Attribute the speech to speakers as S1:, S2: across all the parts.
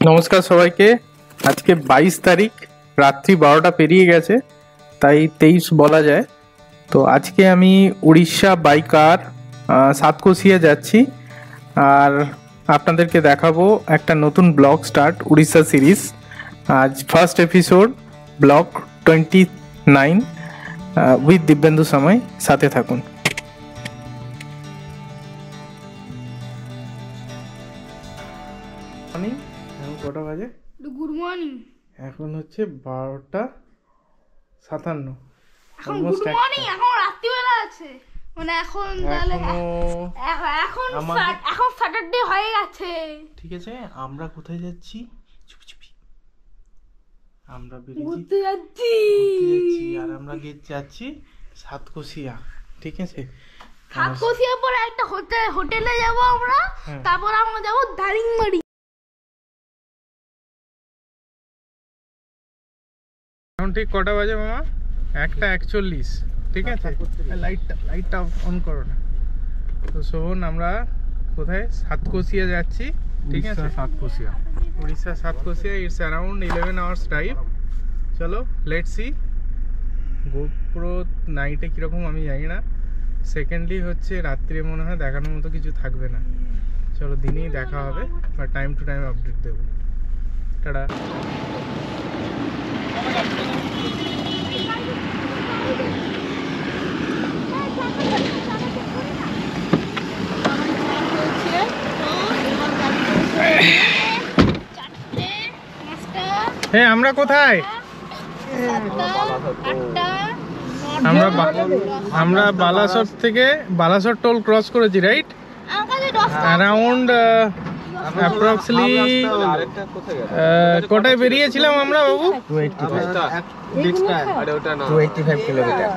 S1: নমস্কার সবাইকে। আজকে 22 তারিখ, রাত্রি 12টা পেরিয়ে গেছে, তাই 23 বলা যায়। তো আজকে আমি উড়িষ্যা বাই কার সাতকোশিয়া যাচ্ছি, আর আপনাদেরকে দেখাবো একটা নতুন ব্লগ স্টার্ট, উড়িষ্যা সিরিজ। আজ first episode, blog 29 with Dibyendu সময়। সাথে থাকুন। কটা বাজে?
S2: Good morning.
S1: এখন হচ্ছে 12:57।
S2: এখন গুড মর্নিং, এখন রাত্রিবেলা আছে, মানে এখন তাহলে এখন স্যাটারডে হয়ে গেছে। ঠিক আছে, আমরা কোথায় যাচ্ছি? চুপি চুপি আমরা ঘুরতে যাচ্ছি,
S1: আর আমরা যাচ্ছি সাতকোশিয়া। ঠিক আছে,
S2: সাতকোশিয়ার পরে একটা হোটেলে যাব আমরা, তারপর আমরা যাব দারিংবাড়ি।
S1: এখন ঠিক কটা বাজে মামা? 1:41। ঠিক আছে, লাইটটা অন করো না। তো শোন, আমরা কোথায়? সাতকোশিয়া যাচ্ছি। ঠিক আছে, Satkosia, Orissa Satkosia. It's around 11 hours drive. চলো, লেটস সি। গোপ্রো নাইটে কীরকম আমি জানি না। সেকেন্ডলি হচ্ছে রাত্রে মনে হয় দেখানোর মতো কিছু থাকবে না। চলো, দিনেই দেখা হবে, বা টাইম টু টাইম আপডেট দেবো। টাটা। হ্যাঁ, আমরা কোথায়? আমরা বালাসর থেকে বালাসর টোল ক্রস করেছি, রাইট? অ্যারাউন্ড অ্যাপ্রক্সিমেটলি কোটায় বেরিয়েছিলাম আমরা বাবু?
S3: 285 কিলোমিটার।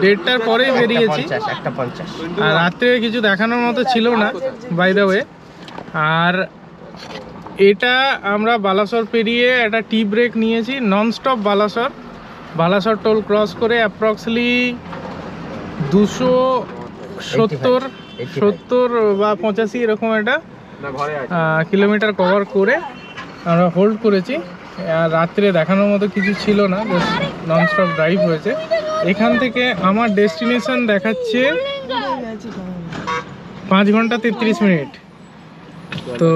S1: দেড়টার পরেই বেরিয়েছি। আর রাত্রে কিছু দেখানোর মতো ছিল না, বাই দ্য ওয়ে। আর এটা আমরা বালাসর পেরিয়ে একটা টি ব্রেক নিয়েছি, ননস্টপ বালাসর টোল ক্রস করে অ্যাপ্রক্সিমেটলি 270 বা 85 এরকম একটা কিলোমিটার কভার করে আমরা হোল্ড করেছি। আর রাত্রে দেখানোর মতো কিছু ছিল না, জাস্ট ননস্টপ ড্রাইভ হয়েছে। এখান থেকে আমার ডেস্টিনেশন দেখাচ্ছে 5 ঘন্টা 33 মিনিট। তো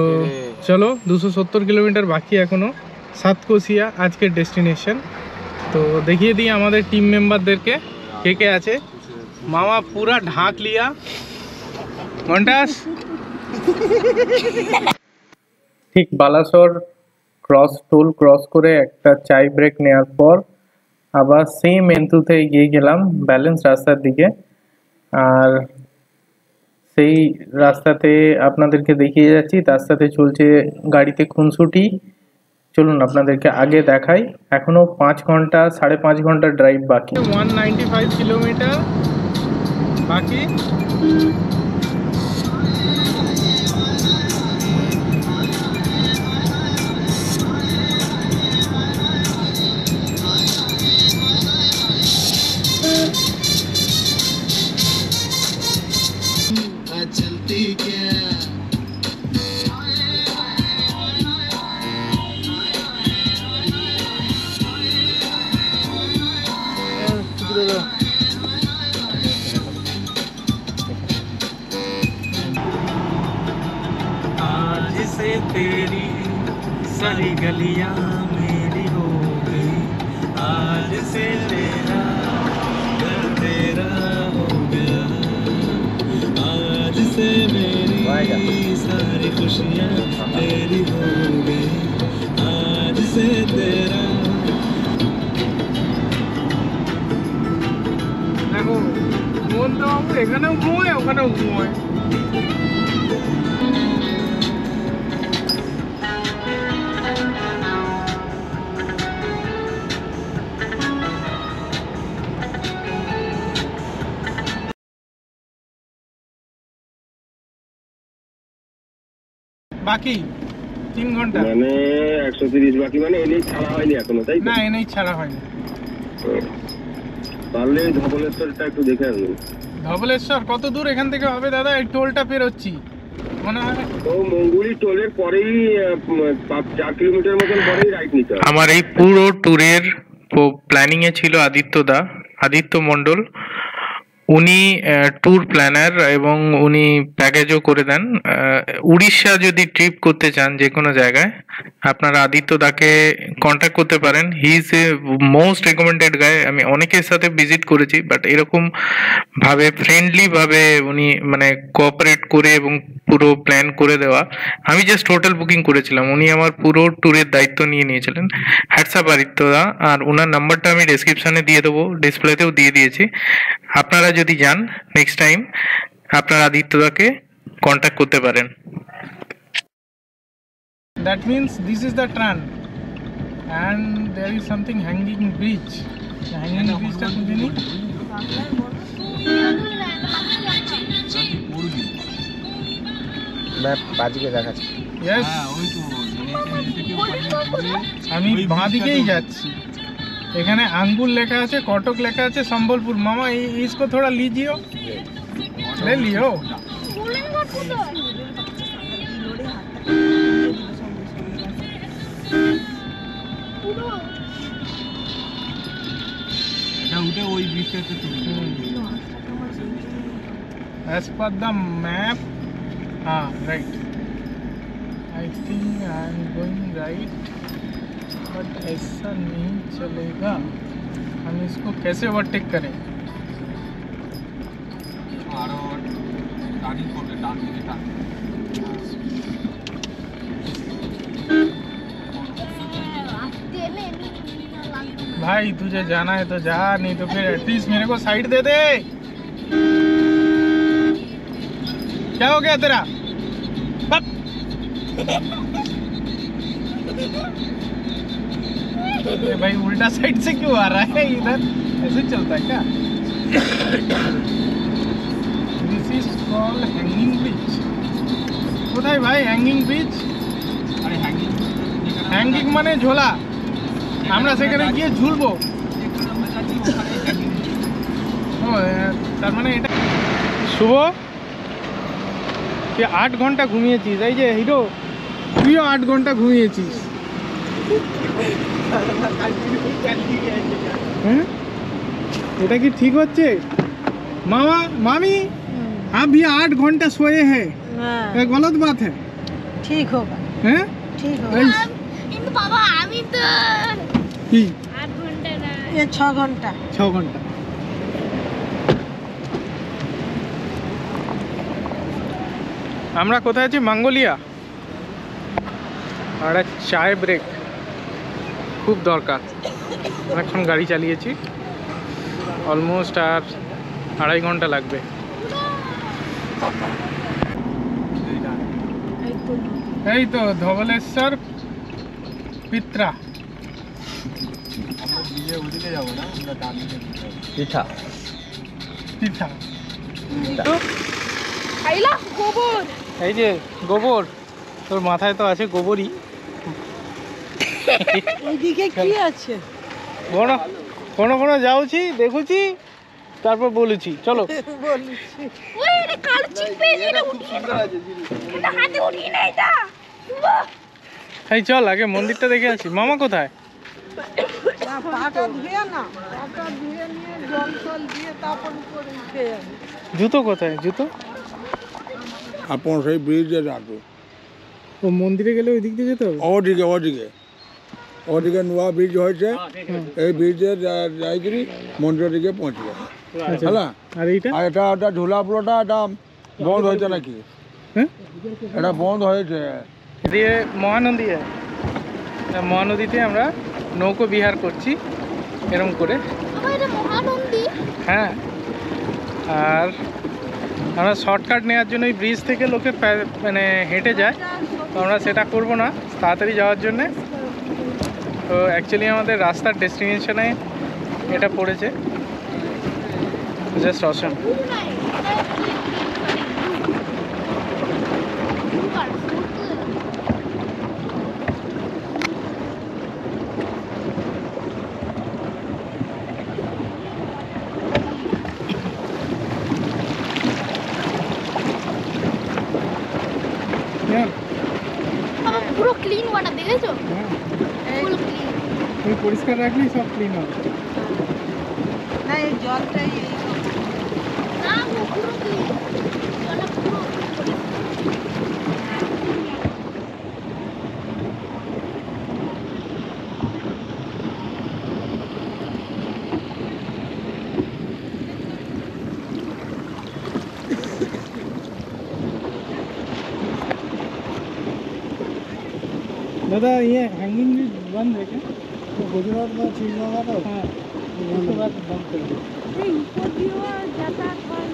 S1: চলো, 270 কিলোমিটার বাকি এখনো। সাতকোশিয়া আজকের ডেস্টিনেশন। তো দেখিয়ে দিই আমাদের টিম মেম্বারদেরকে কে কে আছে। মামা পুরা ঢাক লিয়া ঘন্টাস। ঠিক বালাসর টোল ক্রস করে একটা চাই ব্রেক নেওয়ার পর আবার সেম এন্তুতে এগিয়ে গেলাম ব্যালেন্স রাস্তার দিকে। আর সেই রাস্তাতে আপনাদেরকে দেখিয়ে যাচ্ছি, তার সাথে চলছে গাড়িতে খুনসুটি। চলুন আপনাদেরকে আগে দেখাই। এখনো 5.5 ঘন্টা ড্রাইভ বাকি। 195 কিলোমিটার বাকি। आज से तेरी सारी गलियां मेरी हो गई, आज से तेरा घर तेरा हो गया, आज से मेरी सारी खुशियां तेरी हो गई, आज से तेरा। দেখো, মন তো এখানেও ঘুমোয়, ওখানেও ঘুমোয়। বাকি 3 ঘন্টা,
S4: মানে 130 বাকি, মানে এনেই ছাড়া হয়নি এখনো, তাই
S1: না? এনেই ছাড়া হয়নি।
S4: পারলে ধবলেশ্বরটা একটু দেখে আসবেন।
S1: ধবলেশ্বর কত দূর এখান থেকে হবে দাদা? এই টোলটা পেরোচ্ছি, মনে হয়
S4: তো মঙ্গুলি টোলের পরেই 4 কিলোমিটার মতন পরেই রাইট নিতে হবে।
S1: আমার এই পুরো ট্যুরের প্ল্যানিং এ ছিল আদিত্য মণ্ডল। উনি ট্যুর প্ল্যানার এবং উনি প্যাকেজও করে দেন। উড়িষ্যা যদি ট্রিপ করতে চান যে কোনো জায়গায়, আপনারা আদিত্য দাকে কন্ট্যাক্ট করতে পারেন। He is a most recommended guy. আমি অনেকের সাথে ভিজিট করেছি, বাট এরকম ভাবে ফ্রেন্ডলি ভাবে উনি মানে কোঅপারেট করে এবং পুরো প্ল্যান করে দেওয়া। আমি জাস্ট হোটেল বুকিং করেছিলাম, উনি আমার পুরো ট্যুরের দায়িত্ব নিয়ে নিয়েছিলেন। হ্যাটসঅ্যাপ আদিত্য দা। আর ওনার নাম্বারটা আমি ডেসক্রিপশনে দিয়ে দেবো, ডিসপ্লেতেও দিয়ে দিয়েছি। আপনারা যদি যান নেক্সট টাইম, আপনারা আদিত্যদাকে কন্ট্যাক্ট করতে পারেন। That means this is the Tran and there is something hanging bridge. The hanging bridge টা খুঁজে নি।
S3: ম্যাপ বাদিকে দেখাচ্ছে।
S1: Yes, আমি বাঁ দিকেই যাচ্ছি। এখানে আঙ্গুল লেখা আছে, কটক লেখা আছে, সম্বলপুর। মামা इसको थोड़ा लीजिए, ले लियो। As per the map, right. I think I am going right, but ऐसा नहीं चलेगा। हम इसको कैसे ओवरटेक करें? भाई तुझे जाना है तो जा, नहीं तो फिर एटलीस्ट मेरे को साइड दे दे। क्या हो गया तेरा? भाई उल्टा साइड से क्यों आ रहा है इधर? ऐसे चलता है क्या? This is called hanging bridge. কোথায় ভাই হ্যাঙ্গিং ব্রিজ? আরে হ্যাঙ্গিং মানে ঝোলা। আমরা সেখানে গিয়ে ঝুলবো। ও তার মানে এটা। শুভ, তুই 8 ঘন্টা ঘুমিয়েছিস। এই যে হিরো, তুইও 8 ঘন্টা ঘুমিয়েছিস। হ্যাঁ, এটা কি ঠিক হচ্ছে? मामा मामी आप भी 8 घंटा सोए हैं, ये गलत बात है।
S5: ठीक होगा,
S1: हैं?
S5: ठीक होगा।
S6: কিন্তু বাবা আমি তো
S1: কি
S6: 8 ঘন্টা না,
S5: ये 6 घंटा।
S1: 6 ঘন্টা। আমরা কোথায় আছি? মাঙ্গলিয়া। আর একটা চায় ব্রেক খুব দরকার। অনেকক্ষণ গাড়ি চালিয়েছি, অলমোস্ট আর 2.5 ঘন্টা লাগবে। এই তো ধবলেশ্বর পিত্রা।
S3: পিঠা
S1: পিঠা।
S6: খাইলা গোবর।
S1: এই যে গোবর, তোর মাথায় তো আছে গোবরই।
S5: এইদিকে কি আছে?
S1: কোন কোন কোন যাচ্ছি দেখুছি, তারপর বলেছি চলো।
S5: বলছি
S6: ওই রে কাল চিপে এটা উঠিয়ে এটা হাতে উঠিয়ে না এটা।
S1: এই চল আগে মন্দিরটা দেখে আসি। মামা কোথায়?
S5: না, পাটা ধুয়ে না, পাটা ধুয়ে নিয়ে জল টল দিয়ে তারপর উপরে উঠে যাবে।
S1: জুতো কোথায়? জুতো
S7: ଆପଣ ସେଇ ବ୍ରିଜ୍ରେ ଯାଆନ୍ତୁ।
S1: ও মন্দিরে গেলে ওই দিক দিয়ে যেতে হবে।
S7: ওদিকে ନୂଆ ବ୍ରିଜ୍ হয়েছে, এই ব্রিজে ଯାଇକିରି মন্দির দিকে পৌঁছবে ହେଲା।
S1: আর এইটা
S7: আর এটা ঝুলা পুরোটা এটা বন্ধ হয়েছে নাকি?
S1: হ্যাঁ,
S7: এটা বন্ধ হয়েছে।
S1: দিয়ে মহানদী আছে। মহানদীতে আমরা নৌকো বিহার করছি এরম করে।
S6: বাবা এটা মহানন্দী।
S1: হ্যাঁ, আর আমরা শর্টকাট নেওয়ার জন্য এই ব্রিজ থেকে লোকে মানে হেঁটে যায়, তো আমরা সেটা করব না তাড়াতাড়ি যাওয়ার জন্যে। তো অ্যাকচুয়ালি আমাদের রাস্তার ডেস্টিনেশনে এটা পড়েছে। জাস্ট অসম।
S6: পুরো ক্লিন ওয়াটার দেখেছো?
S1: হ্যাঁ,
S6: পুরো ক্লিন।
S1: তুমি পরিষ্কার রাখলেই সব ক্লিন হবে।
S5: না এই জলটাই এই
S6: না পুরো ক্লিন, জলটা পুরো
S1: दादा ये हैंगिंग भी बंद है क्या? तो गुजरात में चीज होगा तो हाँ उसके बाद बंद कर दो।
S5: এই উপর দিয়েও যাতায়াত করে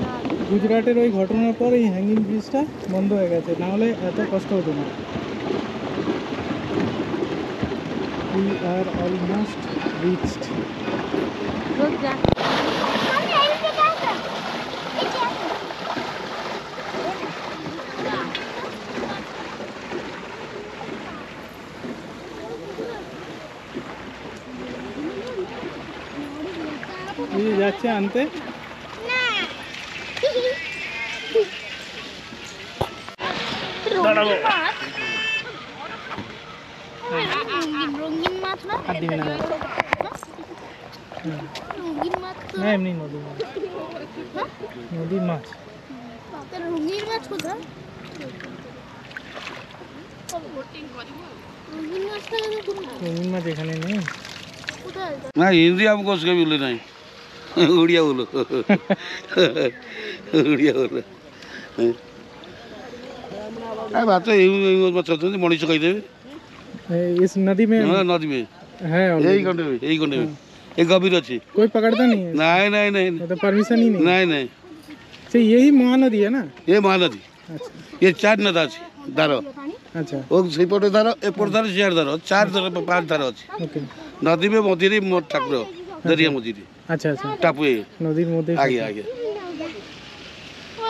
S5: না।
S1: গুজরাটের ওই ঘটনার পর এই হ্যাঙ্গিং ব্রিজটা বন্ধ হয়ে গেছে, না হলে এত কষ্ট হতো না। We are almost reached.
S5: রোজ যা
S6: আমি এই দিকে আসো, এই যে আসো।
S1: এই যে যাচ্ছে আনতে।
S6: না
S1: দাঁড়াবো।
S6: রঙিন মাছ না?
S1: হাত দিবি না।
S6: রঙিন মাছ তো
S1: না এমনি নদীর মাছ, নদীর মাছ।
S6: রঙিন মাছ কোথায়? রঙিন মাছটা
S1: রঙিন মাছ এখানে নেই।
S6: কোথায়?
S8: ना हिंदी हमको उसके भी बोले नहीं उड़िया बोलो उड़िया बोलो बात तो यही मनीष कही देवे
S1: इस नदी में
S8: हाँ नदी में
S1: है
S8: यही कंडे में यही कंडे में एक गंभीर अच्छी
S1: कोई पकड़ता नहीं है,
S8: नहीं नहीं नहीं
S1: मतलब परमिशन ही नहीं।
S8: नहीं नहीं
S1: अच्छा यही महानदी है ना?
S8: ये महानदी
S1: अच्छा
S8: ये चार नदा अच्छी धारो
S1: अच्छा
S8: वो सेपटे धारो एपट धारो सियाड़ धारो चार धारो पांच धारो अच्छी
S1: ओके
S8: नदी में मझिरे ठाकुर दरिया मझिरे
S1: अच्छा अच्छा
S8: टापू ये
S1: নদীর মধ্যে
S8: आगे आगे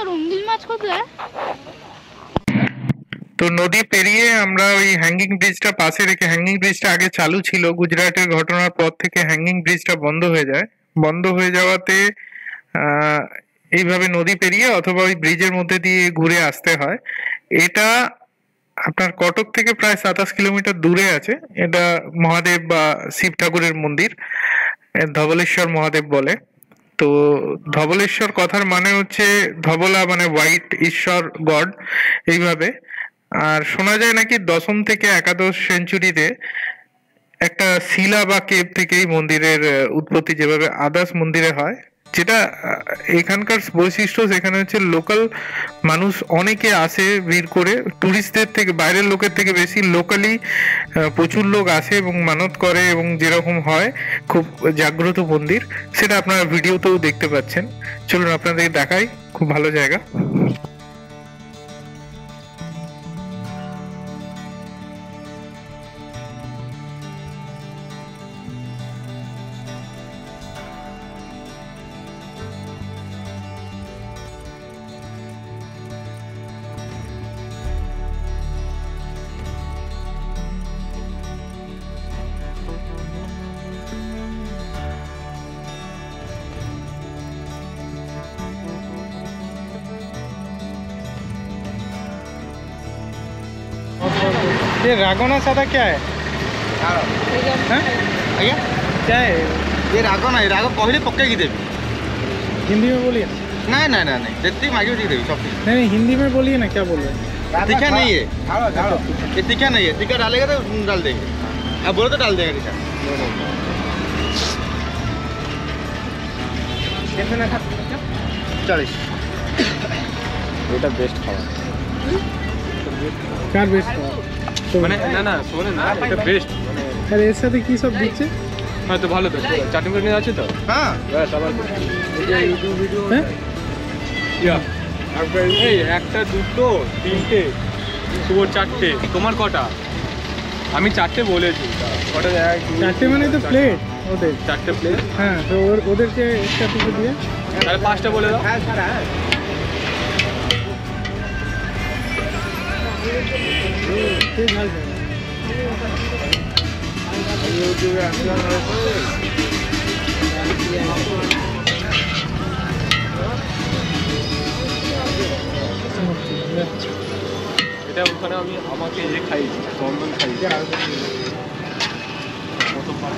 S6: রঙিন মাছ কোথায়?
S1: তো নদী পেরিয়ে আমরা ওই হ্যাঙ্গিং ব্রিজটা পাশে রেখে, হ্যাঙ্গিং ব্রিজটা আগে চালু ছিল, গুজরাটের ঘটনার পর থেকে হ্যাঙ্গিং ব্রিজটা বন্ধ হয়ে যায়। বন্ধ হয়ে যাওয়াতে এইভাবে নদী পেরিয়ে অথবা ওই ব্রিজের মধ্যে দিয়ে ঘুরে আসতে হয়। এটা আপনার কটক থেকে প্রায় 27 কিলোমিটার দূরে আছে। এটা মহাদেব বা শিব ঠাকুরের মন্দির, ধবলেশ্বর মহাদেব বলে। তো ধবলেশ্বর কথার মানে হচ্ছে ধবলা মানে হোয়াইট, ঈশ্বর গড এইভাবে। আর শোনা যায় নাকি দশম থেকে একাদশ সেঞ্চুরিতে একটা শিলা বা কেভ থেকে এই মন্দিরের উৎপত্তি, যেভাবে আদার্স মন্দিরে হয়। যেটা এখানকার বৈশিষ্ট্য, সেখানে হচ্ছে লোকাল মানুষ অনেকে আসে ভিড় করে, টুরিস্টদের থেকে, বাইরের লোকের থেকে বেশি লোকালি প্রচুর লোক আসে এবং মানত করে, এবং যেরকম হয় খুব জাগ্রত মন্দির, সেটা আপনারা ভিডিওতেও দেখতে পাচ্ছেন। চলুন আপনাদের দেখাই, খুব ভালো জায়গা। ये रागोना सादा क्या है? हाँ?
S3: ଆଜ୍ଞା
S1: क्या है?
S3: ଏ ରାଗ ନାହିଁ, ରାଗ କହିଲେ ପକେଇକି ଦେବି।
S1: हिंदी में बोलिए।
S3: ନାଇଁ ନାଇଁ ନାଇଁ ନାଇଁ ଯେତିକି ମାଗିବ ଟିକେ ଦେବି ସବୁ।
S1: नहीं हिंदी में बोलिए ना, क्या बोल रहे हैं?
S3: तीखा नहीं है, ये तीखा नहीं है, तीखा डालेगा तो डाल देंगे, अब बोलो तो डाल देंगे तीखा।
S1: कितना खा?
S3: 40 এটা বেস্ট খাবার
S1: কার বেস্ট?
S9: মানে না না শোনে না, এটা বেস্ট।
S1: আর এর সাথে কি সব দিচ্ছে?
S9: হ্যাঁ তো ভালো তো, চাটনি করে আছে তো।
S3: হ্যাঁ
S9: ব্যাস আবার
S1: হ্যাঁ
S9: এই একটা দুটো তিনটে তোর চারটে, তোমার কটা? আমি চারটে বলেছি, কটা?
S1: চারটে মানে তো প্লেট ওদের,
S9: চারটে প্লেট।
S1: হ্যাঁ তো ওদেরকে একটা টুকু দিয়ে
S9: তাহলে 5টা বলে দাও।
S1: तेज हाल है।
S9: এটা ওখানে আমি আমাকে খাইয়েছি, চন্দন খাইয়েছি প্রথমবার।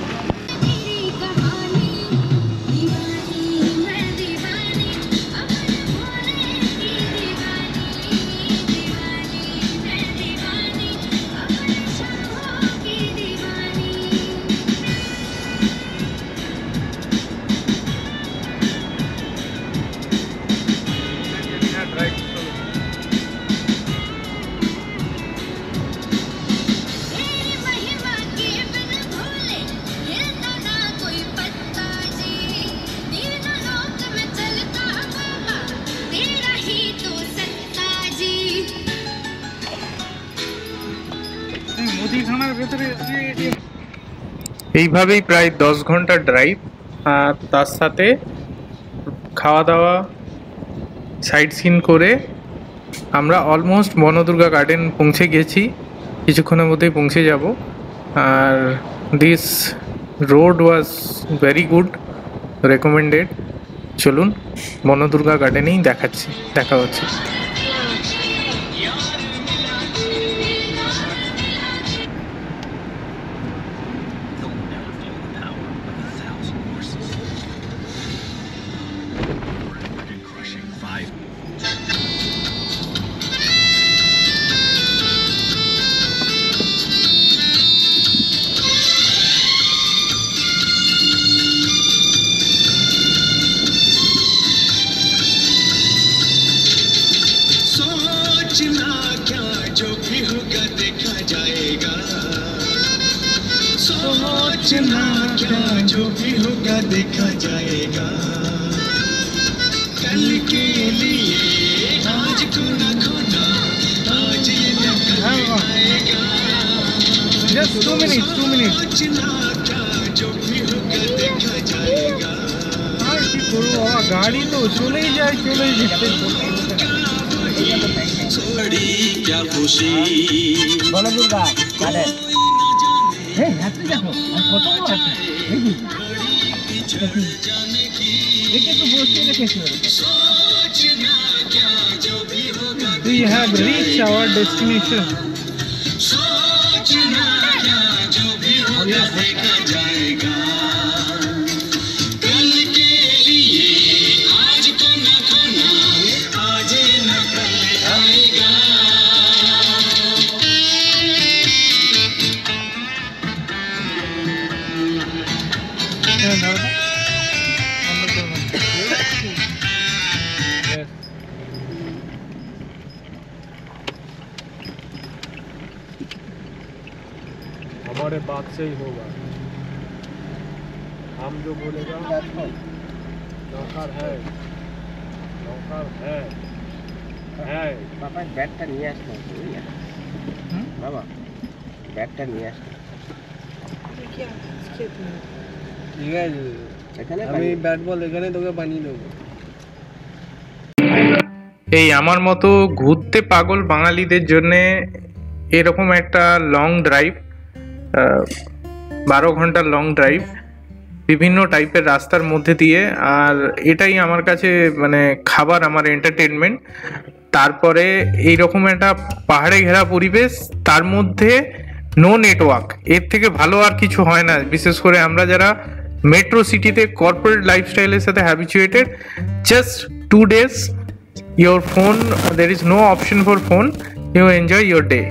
S1: এইভাবেই প্রায় 10 ঘন্টা ড্রাইভ, আর তার সাথে খাওয়া দাওয়া সাইট সিন করে আমরা অলমোস্ট বনদুর্গা গার্ডেন পৌঁছে গেছি, কিছুক্ষণের মধ্যেই পৌঁছে যাব। আর this road was very good, recommended. চলুন বনদুর্গা গার্ডেনেই দেখা হচ্ছে।
S10: जो भी होगा देखा जाएगा, कल के लिए आज को न खोना, आज ये न कल आएगा।
S1: Just 2 minutes.
S10: सोचना क्या जो भी होगा देखा जाएगा।
S1: আর কি করবো বাবা, গাড়ি তো চলেই যায়।
S10: छोड़ी क्या खुशी
S3: Bandurga garden.
S1: We have reached our destination.
S10: सोचना क्या जो भी होगा देखा जाएगा, कल के लिए आज को न खोना, आज ये न कल आएगा।
S9: हमारे बात से ही होगा, हम जो बोलेगा। नौकर है
S3: বাবা ব্যাগটা নিয়ে আসতে বাবা, ব্যাগটা নিয়ে আসতে।
S5: ঠিক আছে,
S3: এখানে
S5: আমি ব্যাট বল এখানে তোকে বানিয়ে দেবো।
S1: এই আমার মতো ঘুরতে পাগল বাঙালিদের জন্যে এরকম একটা লং ড্রাইভ, 12 ঘন্টার লং ড্রাইভ বিভিন্ন টাইপের রাস্তার মধ্যে দিয়ে, আর এটাই আমার কাছে মানে খাবার, আমার এন্টারটেনমেন্ট। তারপরে এইরকম একটা পাহাড়ে ঘেরা পরিবেশ, তার মধ্যে নো নেটওয়ার্ক, এর থেকে ভালো আর কিছু হয় না। বিশেষ করে আমরা যারা মেট্রো সিটিতে কর্পোরেট লাইফস্টাইলের সাথে habituated, just 2 days your phone, there is no option for phone, you enjoy your day.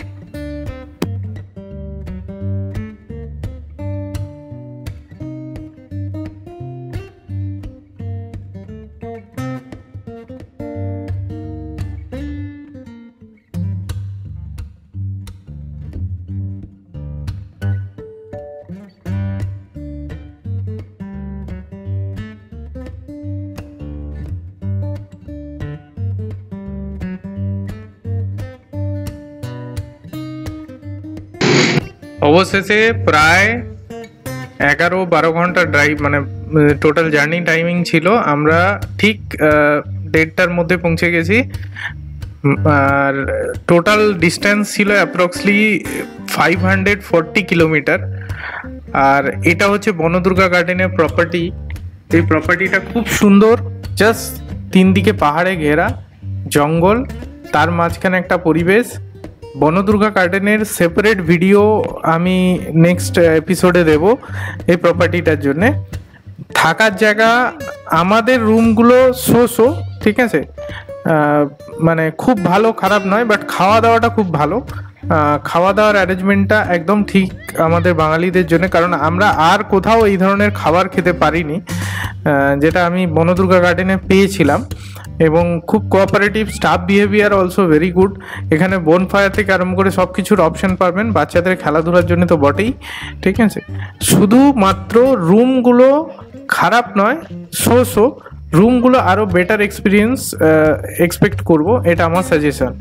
S1: অবশেষে প্রায় 11-12 ঘন্টা ড্রাইভ, মানে টোটাল জার্নি টাইমিং ছিল, আমরা ঠিক 1:30টার মধ্যে পৌঁছে গেছি। আর টোটাল ডিস্টেন্স ছিল অ্যাপ্রক্সলি 540 কিলোমিটার। আর এটা হচ্ছে বনদুর্গা গার্ডেনের প্রপার্টি। এই প্রপার্টিটা খুব সুন্দর, জাস্ট 3 দিকে পাহাড়ে ঘেরা, জঙ্গল, তার মাঝখানে একটা পরিবেশ, বনদুর্গা গার্ডেনের সেপারেট ভিডিও আমি নেক্সট এপিসোডে দেব এই প্রপার্টিটার জন্যে। থাকার জায়গা আমাদের রুমগুলো শো ঠিক আছে, মানে খুব ভালো খারাপ নয়, বাট খাওয়া দাওয়াটা খুব ভালো। খাওয়া দাওয়ার অ্যারেঞ্জমেন্টটা একদম ঠিক আমাদের বাঙালিদের জন্য, কারণ আমরা আর কোথাও এই ধরনের খাবার খেতে পারিনি যেটা আমি বনদুর্গা গার্ডেনে পেয়েছিলাম। এবং খুব cooperative, staff behaviour also very good. এখানে বোনফায়ার থেকে আরম্ভ করে সব কিছুর অপশন পাবেন, বাচ্চাদের খেলাধুলার জন্য তো বটেই, ঠিক আছে। শুধুমাত্র রুমগুলো খারাপ নয়, শো রুমগুলো আরও বেটার এক্সপিরিয়েন্স এক্সপেক্ট করব, এটা আমার সাজেশন।